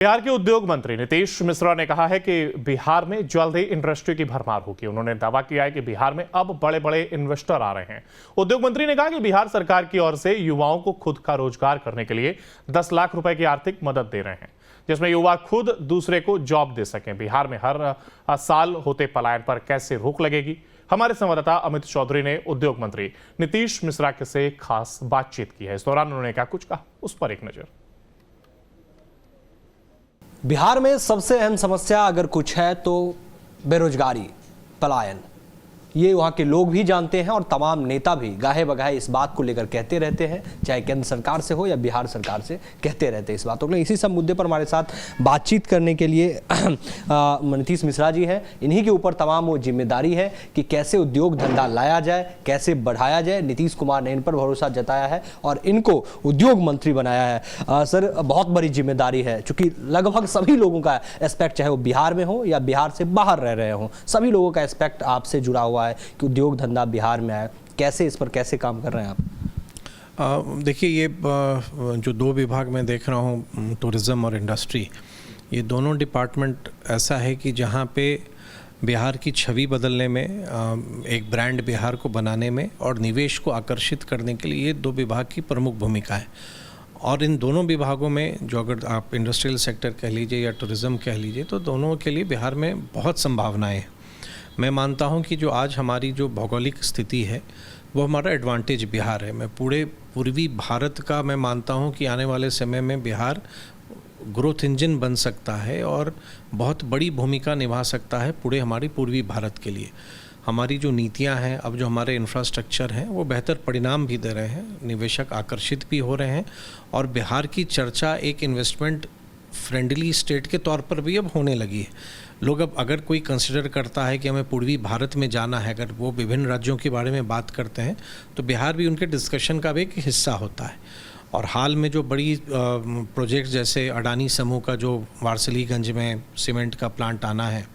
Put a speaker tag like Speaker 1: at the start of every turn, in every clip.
Speaker 1: बिहार के उद्योग मंत्री नीतीश मिश्रा ने कहा है कि बिहार में जल्द ही इंडस्ट्री की भरमार होगी। उन्होंने दावा किया है कि बिहार में अब बड़े बड़े इन्वेस्टर आ रहे हैं। उद्योग मंत्री ने कहा कि बिहार सरकार की ओर से युवाओं को खुद का रोजगार करने के लिए 10 लाख रुपए की आर्थिक मदद दे रहे हैं, जिसमें युवा खुद दूसरे को जॉब दे सकें। बिहार में हर साल होते पलायन पर कैसे रोक लगेगी? हमारे संवाददाता अमित चौधरी ने उद्योग मंत्री नीतीश मिश्रा से खास बातचीत की है। इस दौरान उन्होंने क्या कुछ कहा, उस पर एक नजर।
Speaker 2: बिहार में सबसे अहम समस्या अगर कुछ है तो बेरोजगारी, पलायन। ये वहाँ के लोग भी जानते हैं और तमाम नेता भी गाहे बगाहे इस बात को लेकर कहते रहते हैं, चाहे केंद्र सरकार से हो या बिहार सरकार से कहते रहते हैं इस बातों को। इसी सब मुद्दे पर हमारे साथ बातचीत करने के लिए नीतीश मिश्रा जी हैं। इन्हीं के ऊपर तमाम वो जिम्मेदारी है कि कैसे उद्योग धंधा लाया जाए, कैसे बढ़ाया जाए। नीतीश कुमार ने इन पर भरोसा जताया है और इनको उद्योग मंत्री बनाया है। सर, बहुत बड़ी जिम्मेदारी है, चूंकि लगभग सभी लोगों का एस्पेक्ट, चाहे वो बिहार में हो या बिहार से बाहर रह रहे हो, सभी लोगों का एस्पेक्ट आपसे जुड़ा हुआ है कि उद्योग धंधा बिहार में आए। कैसे इस पर कैसे काम कर रहे हैं आप?
Speaker 3: देखिए, ये जो दो विभाग मैं देख रहा हूँ, टूरिज़्म और इंडस्ट्री, ये दोनों डिपार्टमेंट ऐसा है कि जहाँ पे बिहार की छवि बदलने में, एक ब्रांड बिहार को बनाने में और निवेश को आकर्षित करने के लिए ये दो विभाग की प्रमुख भूमिका है। और इन दोनों विभागों में जो, अगर आप इंडस्ट्रियल सेक्टर कह लीजिए या टूरिज़्म कह लीजिए, तो दोनों के लिए बिहार में बहुत संभावनाएँ हैं। मैं मानता हूं कि जो आज हमारी जो भौगोलिक स्थिति है वो हमारा एडवांटेज बिहार है। मैं पूरे पूर्वी भारत का मैं मानता हूं कि आने वाले समय में बिहार ग्रोथ इंजन बन सकता है और बहुत बड़ी भूमिका निभा सकता है पूरे हमारी पूर्वी भारत के लिए। हमारी जो नीतियां हैं, अब जो हमारे इंफ्रास्ट्रक्चर हैं, वो बेहतर परिणाम भी दे रहे हैं, निवेशक आकर्षित भी हो रहे हैं और बिहार की चर्चा एक इन्वेस्टमेंट फ्रेंडली स्टेट के तौर पर भी अब होने लगी है। लोग अब अगर कोई कंसिडर करता है कि हमें पूर्वी भारत में जाना है, अगर वो विभिन्न राज्यों के बारे में बात करते हैं तो बिहार भी उनके डिस्कशन का भी एक हिस्सा होता है। और हाल में जो बड़ी प्रोजेक्ट, जैसे अडानी समूह का जो वारसलीगंज में सीमेंट का प्लांट आना है,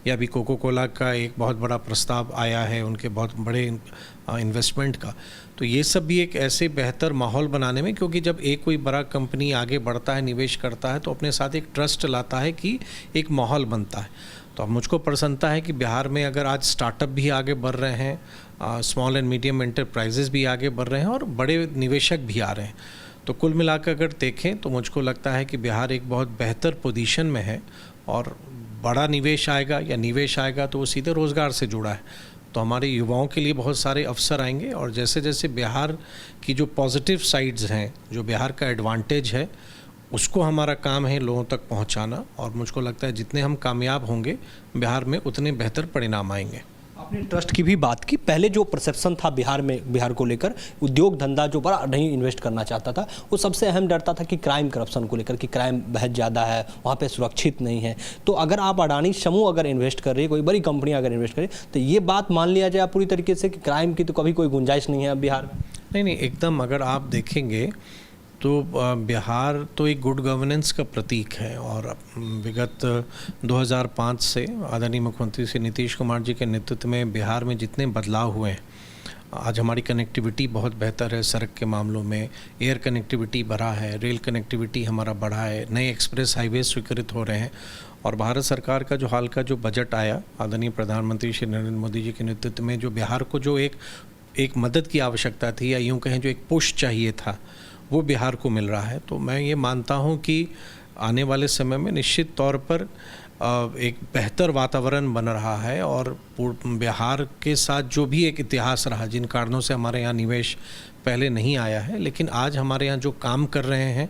Speaker 3: या अभी कोको कोला का एक बहुत बड़ा प्रस्ताव आया है उनके बहुत बड़े इन्वेस्टमेंट का, तो ये सब भी एक ऐसे बेहतर माहौल बनाने में, क्योंकि जब एक कोई बड़ा कंपनी आगे बढ़ता है, निवेश करता है, तो अपने साथ एक ट्रस्ट लाता है कि एक माहौल बनता है। तो अब मुझको प्रसन्नता है कि बिहार में अगर आज स्टार्टअप भी आगे बढ़ रहे हैं, स्मॉल एंड मीडियम एंटरप्राइजेस भी आगे बढ़ रहे हैं और बड़े निवेशक भी आ रहे हैं, तो कुल मिलाकर अगर देखें तो मुझको लगता है कि बिहार एक बहुत बेहतर पोजीशन में है। और बड़ा निवेश आएगा या निवेश आएगा तो वो सीधे रोज़गार से जुड़ा है, तो हमारे युवाओं के लिए बहुत सारे अवसर आएंगे। और जैसे जैसे बिहार की जो पॉजिटिव साइड्स हैं, जो बिहार का एडवांटेज है, उसको हमारा काम है लोगों तक पहुंचाना। और मुझको लगता है जितने हम कामयाब होंगे बिहार में, उतने बेहतर परिणाम आएंगे।
Speaker 2: आपने ट्रस्ट की भी बात की। पहले जो परसेप्शन था बिहार में, बिहार को लेकर उद्योग धंधा जो बड़ा नहीं इन्वेस्ट करना चाहता था, वो सबसे अहम डर था कि क्राइम करप्शन को लेकर, कि क्राइम बहुत ज़्यादा है, वहाँ पे सुरक्षित नहीं है। तो अगर आप अडानी समूह अगर इन्वेस्ट कर रही है, कोई बड़ी कंपनी अगर इन्वेस्ट करे, तो ये बात मान लिया जाए पूरी तरीके से कि क्राइम की तो कभी कोई गुंजाइश नहीं है अब बिहार में?
Speaker 3: नहीं, एकदम। अगर आप देखेंगे तो बिहार तो एक गुड गवर्नेंस का प्रतीक है और विगत 2005 से आदरणीय मुख्यमंत्री श्री नीतीश कुमार जी के नेतृत्व में बिहार में जितने बदलाव हुए हैं, आज हमारी कनेक्टिविटी बहुत बेहतर है। सड़क के मामलों में एयर कनेक्टिविटी बढ़ा है, रेल कनेक्टिविटी हमारा बढ़ा है, नए एक्सप्रेस हाईवे स्वीकृत हो रहे हैं। और भारत सरकार का जो हाल का जो बजट आया आदरणीय प्रधानमंत्री श्री नरेंद्र मोदी जी के नेतृत्व में, जो बिहार को जो एक मदद की आवश्यकता थी, या यूँ कहें जो एक पुश चाहिए था, वो बिहार को मिल रहा है। तो मैं ये मानता हूँ कि आने वाले समय में निश्चित तौर पर एक बेहतर वातावरण बन रहा है। और बिहार के साथ जो भी एक इतिहास रहा, जिन कारणों से हमारे यहाँ निवेश पहले नहीं आया है, लेकिन आज हमारे यहाँ जो काम कर रहे हैं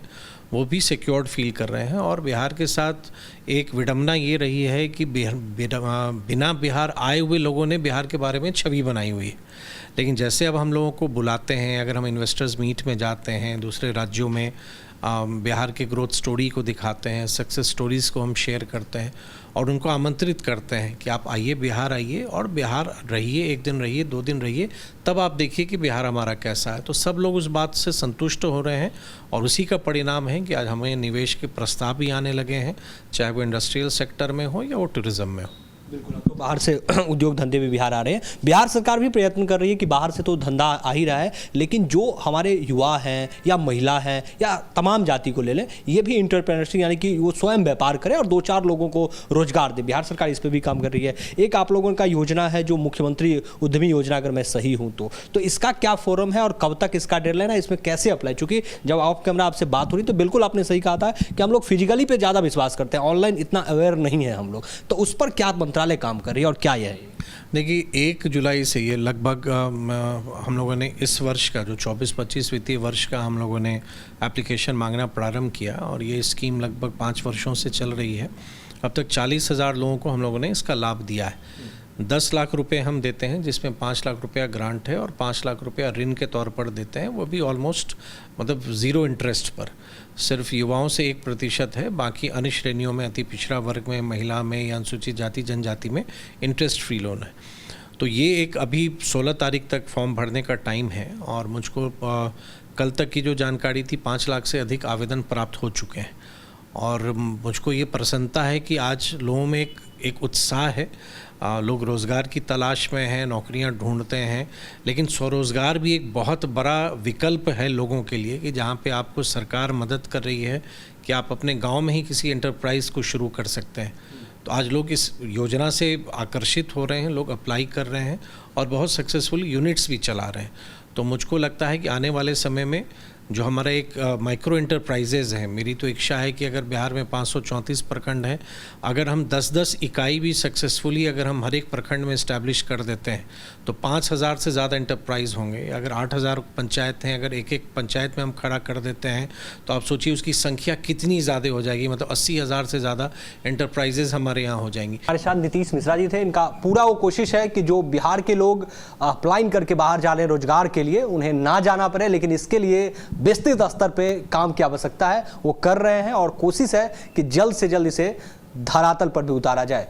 Speaker 3: वो भी सिक्योर्ड फील कर रहे हैं। और बिहार के साथ एक विडंबना ये रही है कि बिना बिहार आए हुए लोगों ने बिहार के बारे में छवि बनाई हुई है, लेकिन जैसे अब हम लोगों को बुलाते हैं, अगर हम इन्वेस्टर्स मीट में जाते हैं दूसरे राज्यों में, बिहार के ग्रोथ स्टोरी को दिखाते हैं, सक्सेस स्टोरीज़ को हम शेयर करते हैं और उनको आमंत्रित करते हैं कि आप आइए, बिहार आइए और बिहार रहिए, 1 दिन रहिए, 2 दिन रहिए, तब आप देखिए कि बिहार हमारा कैसा है। तो सब लोग उस बात से संतुष्ट हो रहे हैं और उसी का परिणाम है कि आज हमें निवेश के प्रस्ताव भी आने लगे हैं, चाहे वो इंडस्ट्रियल सेक्टर में हो या वो टूरिज़्म में हो।
Speaker 2: बिल्कुल। बाहर से उद्योग धंधे में बिहार आ रहे हैं। बिहार सरकार भी प्रयत्न कर रही है कि बाहर से तो धंधा आ ही रहा है, लेकिन जो हमारे युवा हैं या महिला हैं या तमाम जाति को ले लें, ये भी एंटरप्रेन्योरशिप यानी कि वो स्वयं व्यापार करें और 2-4 लोगों को रोजगार दे। बिहार सरकार इस पर भी काम कर रही है। एक आप लोगों का योजना है जो मुख्यमंत्री उद्यमी योजना, अगर मैं सही हूँ तो इसका क्या फोरम है और कब तक इसका डेडलाइन है, इसमें कैसे अप्लाई? चूंकि जब ऑफ कैमरा आपसे बात हो रही तो बिल्कुल आपने सही कहा था कि हम लोग फिजिकली पे ज़्यादा विश्वास करते हैं, ऑनलाइन इतना अवेयर नहीं है हम लोग, तो उस पर क्या मंत्रालय काम कर रही है और क्या यह है?
Speaker 3: देखिए 1 जुलाई से ये लगभग हम लोगों ने इस वर्ष का जो 24-25 वित्तीय वर्ष का हम लोगों ने एप्लीकेशन मांगना प्रारंभ किया और ये स्कीम लगभग 5 वर्षों से चल रही है। अब तक 40,000 लोगों को हम लोगों ने इसका लाभ दिया है। 10 लाख रुपए हम देते हैं, जिसमें 5 लाख रुपया ग्रांट है और 5 लाख रुपया ऋण के तौर पर देते हैं, वो भी ऑलमोस्ट मतलब 0 इंटरेस्ट पर। सिर्फ युवाओं से 1% है, बाकी अन्य श्रेणियों में, अति पिछड़ा वर्ग में, महिला में या अनुसूचित जाति जनजाति में इंटरेस्ट फ्री लोन है। तो ये एक अभी 16 तारीख तक फॉर्म भरने का टाइम है और मुझको कल तक की जो जानकारी थी 5 लाख से अधिक आवेदन प्राप्त हो चुके हैं और मुझको ये प्रसन्नता है कि आज लोगों में एक उत्साह है। लोग रोज़गार की तलाश में हैं, नौकरियां ढूंढते हैं, लेकिन स्वरोज़गार भी एक बहुत बड़ा विकल्प है लोगों के लिए कि जहां पे आपको सरकार मदद कर रही है कि आप अपने गांव में ही किसी एंटरप्राइज़ को शुरू कर सकते हैं। तो आज लोग इस योजना से आकर्षित हो रहे हैं, लोग अप्लाई कर रहे हैं और बहुत सक्सेसफुल यूनिट्स भी चला रहे हैं। तो मुझको लगता है कि आने वाले समय में जो हमारा एक माइक्रो एंटरप्राइजेज़ है, मेरी तो इच्छा है कि अगर बिहार में 534 प्रखंड हैं, अगर हम 10-10 इकाई भी सक्सेसफुली अगर हम हर एक प्रखंड में इस्टेब्लिश कर देते हैं तो 5,000 से ज़्यादा एंटरप्राइज़ होंगे। अगर 8,000 पंचायत हैं, अगर एक पंचायत में हम खड़ा कर देते हैं तो आप सोचिए उसकी संख्या कितनी ज़्यादा हो जाएगी, मतलब 80,000 से ज़्यादा एंटरप्राइजेज़ हमारे यहाँ हो जाएंगी।
Speaker 2: हमारे साथ नीतीश मिश्रा जी थे। इनका पूरा वो कोशिश है कि जो बिहार के लोग अप्लाई करके बाहर जा रहे हैं रोजगार के लिए, उन्हें ना जाना पड़े, लेकिन इसके लिए विस्तृत स्तर पे काम की आवश्यकता है, वो कर रहे हैं और कोशिश है कि जल्द से जल्द इसे धरातल पर भी उतारा जाए।